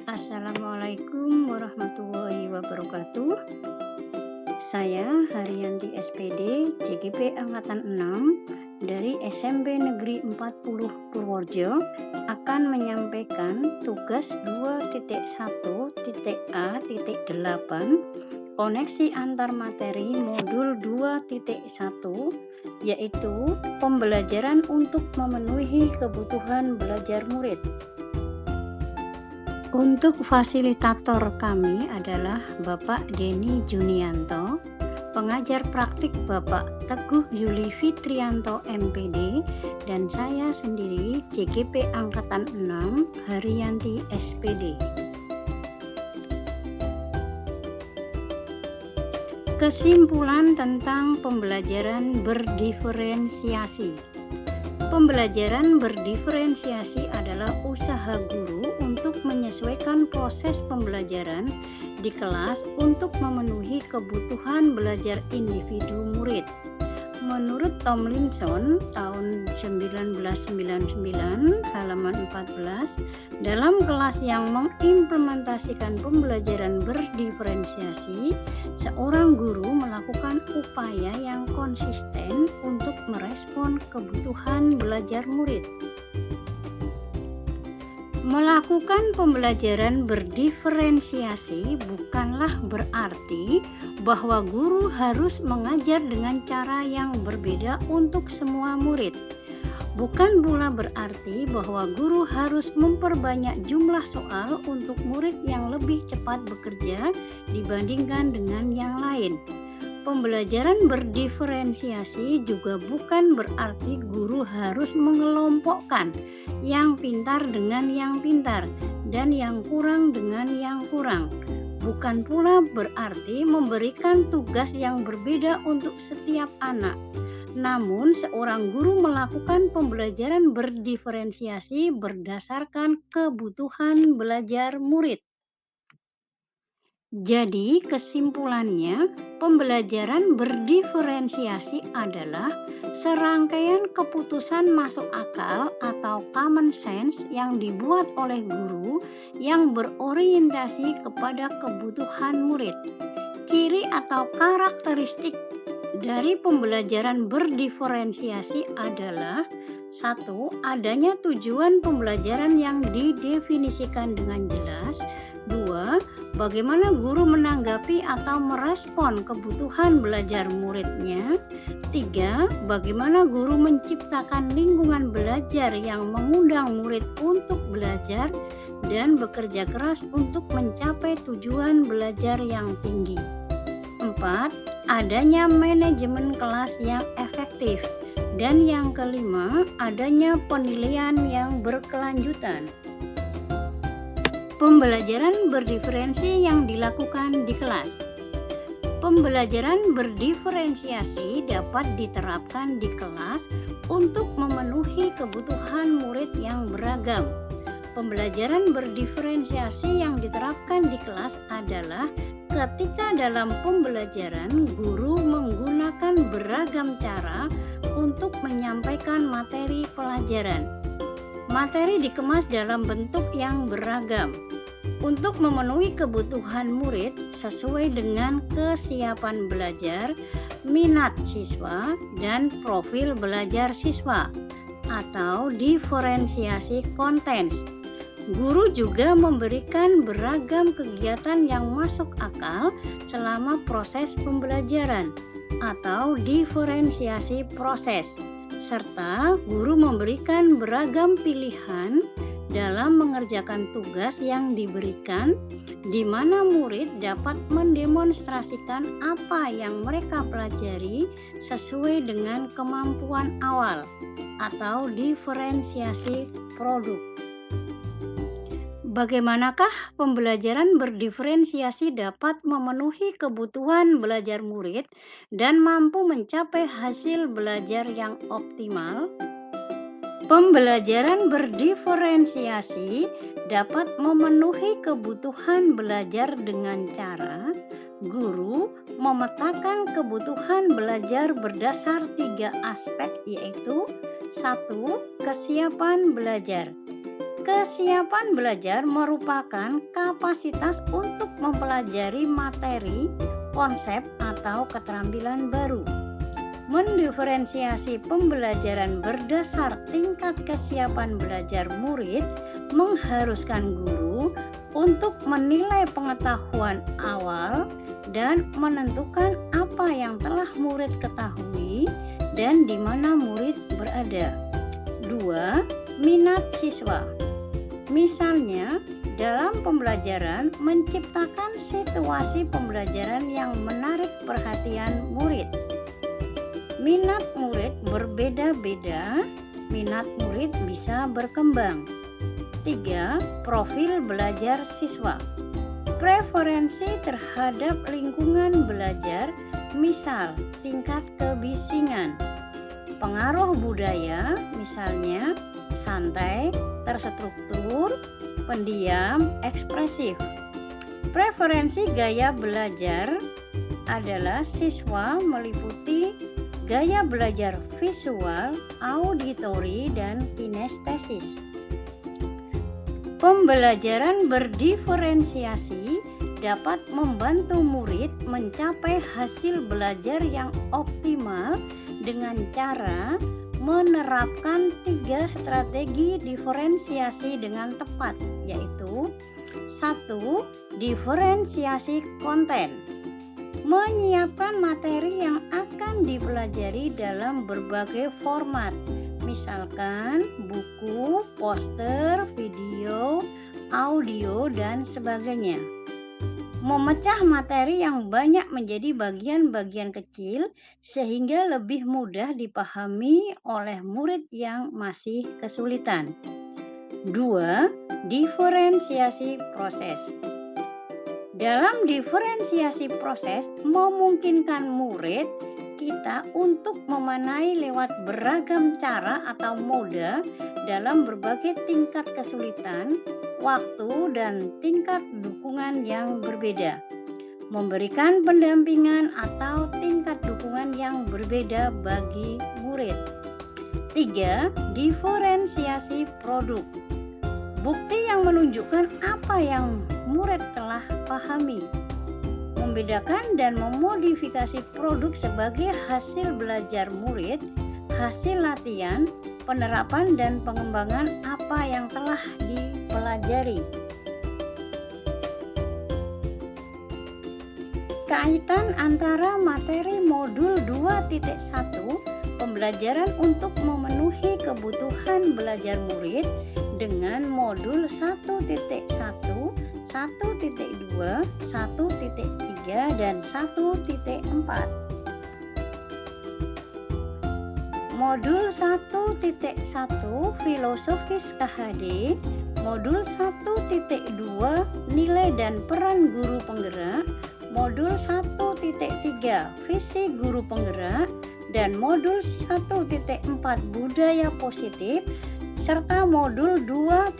Assalamualaikum warahmatullahi wabarakatuh. Saya Haryanti SPD, CGP Angkatan 6 dari SMP Negeri 40 Purworejo akan menyampaikan tugas 2.1.A.8 koneksi antar materi modul 2.1, yaitu pembelajaran untuk memenuhi kebutuhan belajar murid. Untuk fasilitator kami adalah Bapak Denny Junianto, pengajar praktik Bapak Teguh Yuli Fitrianto MPD, dan saya sendiri CGP Angkatan 6 Haryanti SPD. Kesimpulan tentang pembelajaran berdiferensiasi. Pembelajaran berdiferensiasi adalah usaha guru untuk menyesuaikan proses pembelajaran di kelas untuk memenuhi kebutuhan belajar individu murid. Menurut Tomlinson tahun 1999 halaman 14, dalam kelas yang mengimplementasikan pembelajaran berdiferensiasi, seorang guru melakukan upaya yang konsisten untuk merespon kebutuhan belajar murid. Melakukan pembelajaran berdiferensiasi bukanlah berarti bahwa guru harus mengajar dengan cara yang berbeda untuk semua murid. Bukan pula berarti bahwa guru harus memperbanyak jumlah soal untuk murid yang lebih cepat bekerja dibandingkan dengan yang lain. Pembelajaran berdiferensiasi juga bukan berarti guru harus mengelompokkan yang pintar dengan yang pintar dan yang kurang dengan yang kurang. Bukan pula berarti memberikan tugas yang berbeda untuk setiap anak. Namun, seorang guru melakukan pembelajaran berdiferensiasi berdasarkan kebutuhan belajar murid. Jadi, kesimpulannya, pembelajaran berdiferensiasi adalah serangkaian keputusan masuk akal atau common sense yang dibuat oleh guru yang berorientasi kepada kebutuhan murid. Ciri atau karakteristik dari pembelajaran berdiferensiasi adalah: 1. Adanya tujuan pembelajaran yang didefinisikan dengan jelas. 2. Bagaimana guru menanggapi atau merespon kebutuhan belajar muridnya. 3. Bagaimana guru menciptakan lingkungan belajar yang mengundang murid untuk belajar dan bekerja keras untuk mencapai tujuan belajar yang tinggi. 4. Adanya manajemen kelas yang efektif. Dan yang kelima, adanya penilaian yang berkelanjutan. Pembelajaran berdiferensi yang dilakukan di kelas. Pembelajaran berdiferensiasi dapat diterapkan di kelas untuk memenuhi kebutuhan murid yang beragam. Pembelajaran berdiferensiasi yang diterapkan di kelas adalah ketika dalam pembelajaran guru menggunakan beragam cara untuk menyampaikan materi pelajaran. Materi dikemas dalam bentuk yang beragam untuk memenuhi kebutuhan murid sesuai dengan kesiapan belajar, minat siswa, dan profil belajar siswa, atau diferensiasi konten. Guru juga memberikan beragam kegiatan yang masuk akal selama proses pembelajaran, atau diferensiasi proses, serta guru memberikan beragam pilihan dalam mengerjakan tugas yang diberikan, di mana murid dapat mendemonstrasikan apa yang mereka pelajari sesuai dengan kemampuan awal, atau diferensiasi produk. Bagaimanakah pembelajaran berdiferensiasi dapat memenuhi kebutuhan belajar murid dan mampu mencapai hasil belajar yang optimal? Pembelajaran berdiferensiasi dapat memenuhi kebutuhan belajar dengan cara guru memetakan kebutuhan belajar berdasar 3 aspek, yaitu: 1. Kesiapan belajar. Kesiapan belajar merupakan kapasitas untuk mempelajari materi, konsep, atau keterampilan baru. Mendiferensiasi pembelajaran berdasar tingkat kesiapan belajar murid mengharuskan guru untuk menilai pengetahuan awal dan menentukan apa yang telah murid ketahui dan di mana murid berada. 2. Minat siswa. Misalnya, dalam pembelajaran menciptakan situasi pembelajaran yang menarik perhatian murid. Minat murid berbeda-beda, minat murid bisa berkembang. 3. Profil belajar siswa. Preferensi terhadap lingkungan belajar, misal tingkat kebisingan. Pengaruh budaya, misalnya santai, terstruktur, pendiam, ekspresif. Preferensi gaya belajar adalah siswa meliputi gaya belajar visual, auditori, dan kinestesis. Pembelajaran berdiferensiasi dapat membantu murid mencapai hasil belajar yang optimal dengan cara menerapkan 3 strategi diferensiasi dengan tepat, yaitu 1. Diferensiasi konten. Menyiapkan materi yang akan dipelajari dalam berbagai format, misalkan buku, poster, video, audio, dan sebagainya. Memecah materi yang banyak menjadi bagian-bagian kecil sehingga lebih mudah dipahami oleh murid yang masih kesulitan. 2. Diferensiasi proses. Dalam diferensiasi proses memungkinkan murid kita untuk memanai lewat beragam cara atau moda dalam berbagai tingkat kesulitan, waktu, dan tingkat dukungan yang berbeda. Memberikan pendampingan atau tingkat dukungan yang berbeda bagi murid. 3. Diferensiasi produk. Bukti yang menunjukkan apa yang murid telah pahami. Membedakan dan memodifikasi produk sebagai hasil belajar murid, hasil latihan, penerapan dan pengembangan apa yang telah dipelajari. Kaitan antara materi modul 2.1 pembelajaran untuk memenuhi kebutuhan belajar murid dengan modul 1.1, 1.2, 1.3, dan 1.4. Modul 1.1 Filosofis KHD, Modul 1.2 Nilai dan Peran Guru Penggerak, Modul 1.3 Visi Guru Penggerak, dan Modul 1.4 Budaya Positif, serta Modul 2.1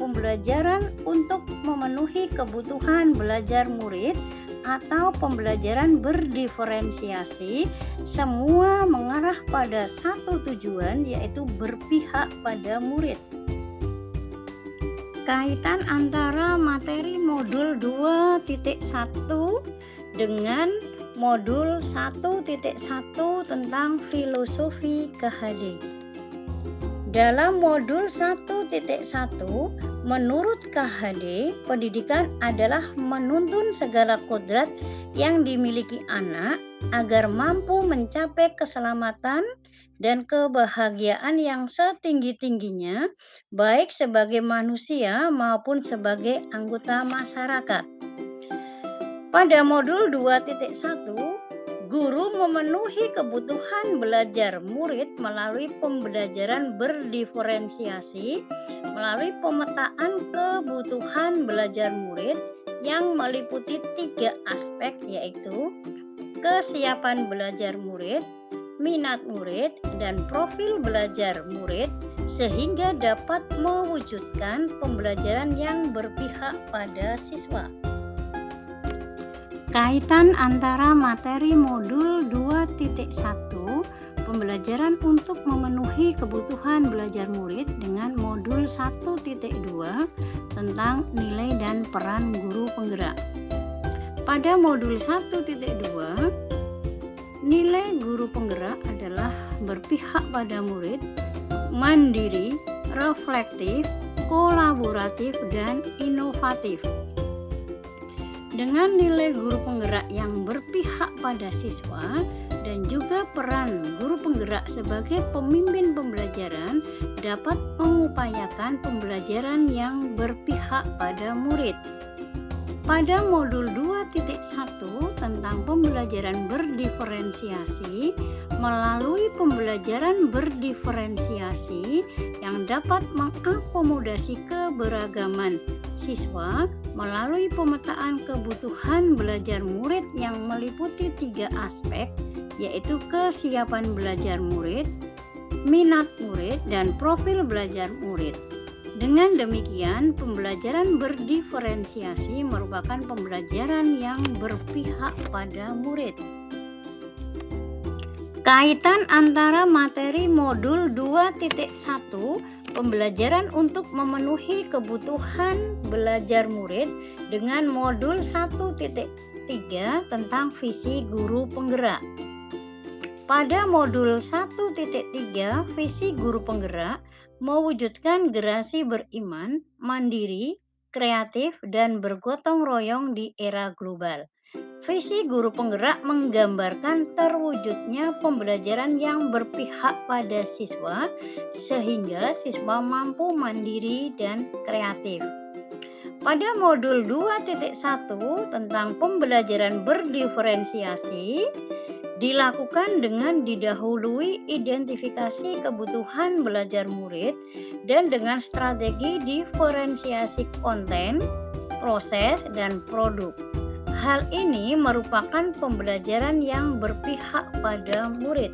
Pembelajaran untuk memenuhi kebutuhan belajar murid atau pembelajaran berdiferensiasi, semua mengarah pada satu tujuan, yaitu berpihak pada murid. Kaitan antara materi modul 2.1 dengan modul 1.1 tentang filosofi KHD. Dalam modul 1.1, menurut KHD, pendidikan adalah menuntun segala kodrat yang dimiliki anak agar mampu mencapai keselamatan dan kebahagiaan yang setinggi-tingginya, baik sebagai manusia maupun sebagai anggota masyarakat. Pada modul 2.1, guru memenuhi kebutuhan belajar murid melalui pembelajaran berdiferensiasi, melalui pemetaan kebutuhan belajar murid yang meliputi 3 aspek, yaitu kesiapan belajar murid, minat murid, dan profil belajar murid, sehingga dapat mewujudkan pembelajaran yang berpihak pada siswa. Kaitan antara materi modul 2.1 pembelajaran untuk memenuhi kebutuhan belajar murid dengan modul 1.2 tentang nilai dan peran guru penggerak. Pada modul 1.2, nilai guru penggerak adalah berpihak pada murid, mandiri, reflektif, kolaboratif, dan inovatif. Dengan nilai guru penggerak yang berpihak pada siswa dan juga peran guru penggerak sebagai pemimpin pembelajaran dapat mengupayakan pembelajaran yang berpihak pada murid. Pada modul 2.1 tentang pembelajaran berdiferensiasi, melalui pembelajaran berdiferensiasi yang dapat mengakomodasi keberagaman siswa melalui pemetaan kebutuhan belajar murid yang meliputi 3 aspek, yaitu kesiapan belajar murid, minat murid, dan profil belajar murid. Dengan demikian, pembelajaran berdiferensiasi merupakan pembelajaran yang berpihak pada murid. Kaitan antara materi modul 2.1 pembelajaran untuk memenuhi kebutuhan belajar murid dengan modul 1.3 tentang visi guru penggerak. Pada modul 1.3 visi guru penggerak mewujudkan generasi beriman, mandiri, kreatif, dan bergotong royong di era global. Visi guru penggerak menggambarkan terwujudnya pembelajaran yang berpihak pada siswa sehingga siswa mampu mandiri dan kreatif. Pada modul 2.1 tentang pembelajaran berdiferensiasi dilakukan dengan didahului identifikasi kebutuhan belajar murid dan dengan strategi diferensiasi konten, proses, dan produk. Hal ini merupakan pembelajaran yang berpihak pada murid.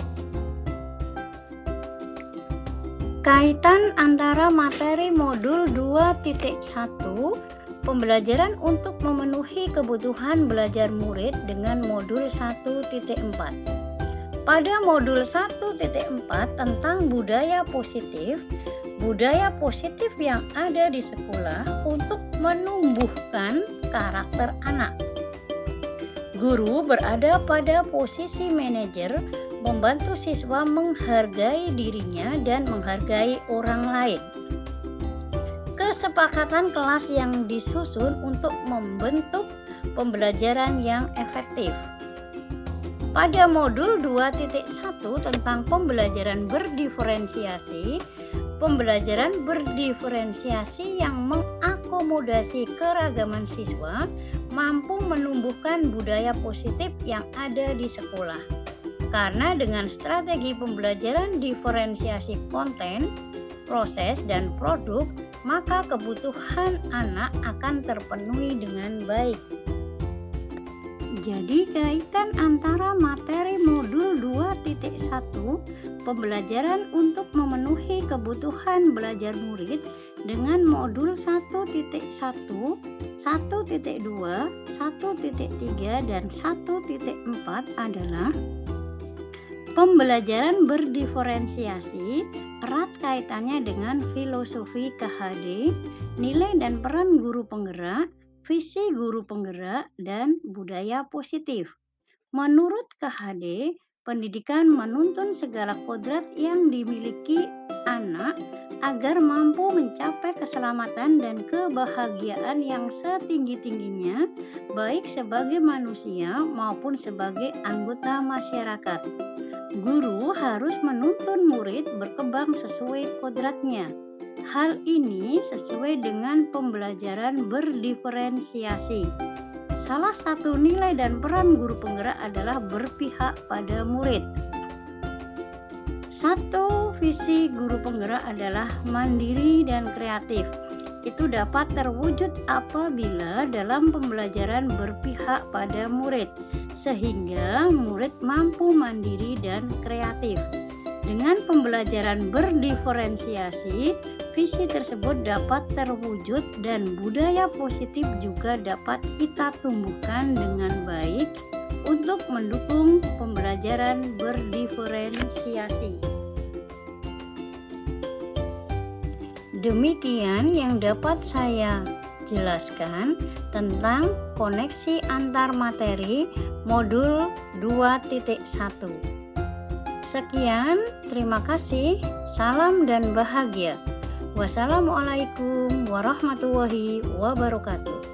Kaitan antara materi modul 2.1 pembelajaran untuk memenuhi kebutuhan belajar murid dengan modul 1.4. Pada modul 1.4 tentang budaya positif yang ada di sekolah untuk menumbuhkan karakter anak. Guru berada pada posisi manajer, membantu siswa menghargai dirinya dan menghargai orang lain. Kesepakatan kelas yang disusun untuk membentuk pembelajaran yang efektif. Pada modul 2.1 tentang pembelajaran berdiferensiasi yang mengakomodasi keragaman siswa mampu menumbuhkan budaya positif yang ada di sekolah. Karena dengan strategi pembelajaran diferensiasi konten, proses, dan produk, maka kebutuhan anak akan terpenuhi dengan baik. Jadi kaitan antara materi modul 2.1 pembelajaran untuk memenuhi kebutuhan belajar murid dengan modul 1.1, 1.2, 1.3, dan 1.4 adalah pembelajaran berdiferensiasi erat kaitannya dengan filosofi KHD, nilai dan peran guru penggerak, visi guru penggerak, dan budaya positif. Menurut KHD, pendidikan menuntun segala kodrat yang dimiliki anak agar mampu mencapai keselamatan dan kebahagiaan yang setinggi-tingginya, baik sebagai manusia maupun sebagai anggota masyarakat. Guru harus menuntun murid berkembang sesuai kodratnya. Hal ini sesuai dengan pembelajaran berdiferensiasi. Salah satu nilai dan peran guru penggerak adalah berpihak pada murid. 1. Visi guru penggerak adalah mandiri dan kreatif. Itu dapat terwujud apabila dalam pembelajaran berpihak pada murid, sehingga murid mampu mandiri dan kreatif. Dengan pembelajaran berdiferensiasi, visi tersebut dapat terwujud dan budaya positif juga dapat kita tumbuhkan dengan baik untuk mendukung pembelajaran berdiferensiasi. Demikian yang dapat saya jelaskan tentang koneksi antar materi modul 2.1. Sekian, terima kasih, salam dan bahagia. Wassalamualaikum warahmatullahi wabarakatuh.